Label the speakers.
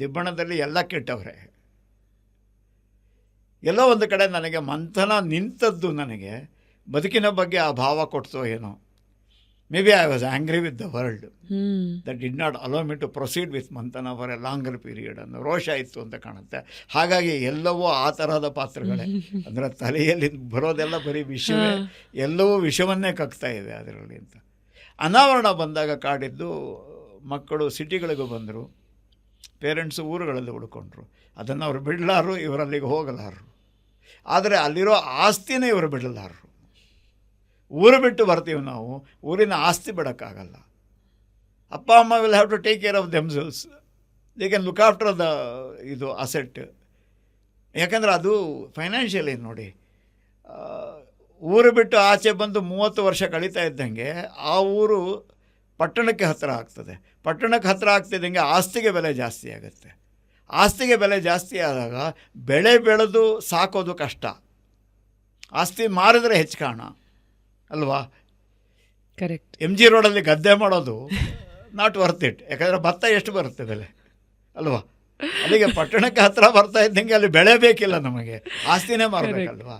Speaker 1: ದಿಬ್ಬಣದಲ್ಲಿ ಎಲ್ಲ ಕೆಟ್ಟವ್ರೆ. ಎಲ್ಲೋ ಒಂದು ಕಡೆ ನನಗೆ ಮಂಥನ ನಿಂತದ್ದು ನನಗೆ ಬದುಕಿನ ಬಗ್ಗೆ ಆ ಭಾವ ಕೊಡ್ತೋ ಏನೋ. May be I was angry with the world that did not allow me to proceed with ಮಂಥನ ಫಾರ್ ಎ ಲಾಂಗರ್ ಪೀರಿಯಡ್ ಅನ್ನೋ ರೋಷ ಇತ್ತು ಅಂತ ಕಾಣುತ್ತೆ. ಹಾಗಾಗಿ ಎಲ್ಲವೂ ಆ ಥರದ ಪಾತ್ರಗಳೇ. ಅಂದರೆ ತಲೆಯಲ್ಲಿ ಬರೋದೆಲ್ಲ ಬರೀ ವಿಷವೇ, ಎಲ್ಲವೂ ವಿಷವನ್ನೇ ಕಕ್ತಾ ಇದೆ ಅದರಲ್ಲಿ ಅಂತ. ಅನಾವರಣ ಬಂದಾಗ ಕಾಡಿದ್ದು ಮಕ್ಕಳು ಸಿಟಿಗಳಿಗೂ ಬಂದರು, ಪೇರೆಂಟ್ಸು ಊರುಗಳಲ್ಲಿ ಉಳ್ಕೊಂಡ್ರು. ಅದನ್ನು ಅವರು ಬಿಡಲಾರು, ಇವರಲ್ಲಿಗೆ ಹೋಗಲಾರರು. ಆದರೆ ಅಲ್ಲಿರೋ ಆಸ್ತಿನೇ ಇವರು ಬಿಡಲಾರರು. ಊರು ಬಿಟ್ಟು ಬರ್ತೀವಿ ನಾವು, ಊರಿನ ಆಸ್ತಿ ಬಿಡೋಕ್ಕಾಗಲ್ಲ. ಅಪ್ಪ ಅಮ್ಮ will have to take care of themselves, they can look after the ಇದು ಅಸೆಟ್. ಯಾಕಂದರೆ ಅದು ಫೈನಾನ್ಷಿಯಲಿ ನೋಡಿ, ಊರು ಬಿಟ್ಟು ಆಚೆ ಬಂದು 30 ವರ್ಷ ಕಳೀತಾ ಇದ್ದಂಗೆ ಆ ಊರು ಪಟ್ಟಣಕ್ಕೆ ಹತ್ತಿರ ಆಗ್ತದೆ. ಪಟ್ಟಣಕ್ಕೆ ಹತ್ತಿರ ಆಗ್ತಿದ್ದಂಗೆ ಆಸ್ತಿಗೆ ಬೆಲೆ ಜಾಸ್ತಿ ಆಗುತ್ತೆ. ಆಸ್ತಿಗೆ ಬೆಲೆ ಜಾಸ್ತಿ ಆದಾಗ ಬೆಳೆ ಬೆಳೆದು ಸಾಕೋದು ಕಷ್ಟ. ಆಸ್ತಿ ಮಾರಿದರೆ ಹೆಚ್ಚು ಕಾಣ ಅಲ್ವಾ?
Speaker 2: ಕರೆಕ್ಟ್.
Speaker 1: MG ರೋಡಲ್ಲಿ ಗದ್ದೆ ಮಾಡೋದು ನಾಟ್ ವರ್ತ್ ಇಟ್. ಯಾಕಂದರೆ ಭತ್ತ ಎಷ್ಟು ಬರುತ್ತೆ ಬೆಲೆ ಅಲ್ವಾ? ಅಲ್ಲಿಗೆ ಪಟ್ಟಣಕ್ಕೆ ಹತ್ತಿರ ಬರ್ತಾ ಇದ್ದಂಗೆ ಅಲ್ಲಿ ಬೆಳೆ ಬೇಕಿಲ್ಲ ನಮಗೆ, ಆಸ್ತಿನೇ ಮಾರಬೇಕಲ್ವಾ?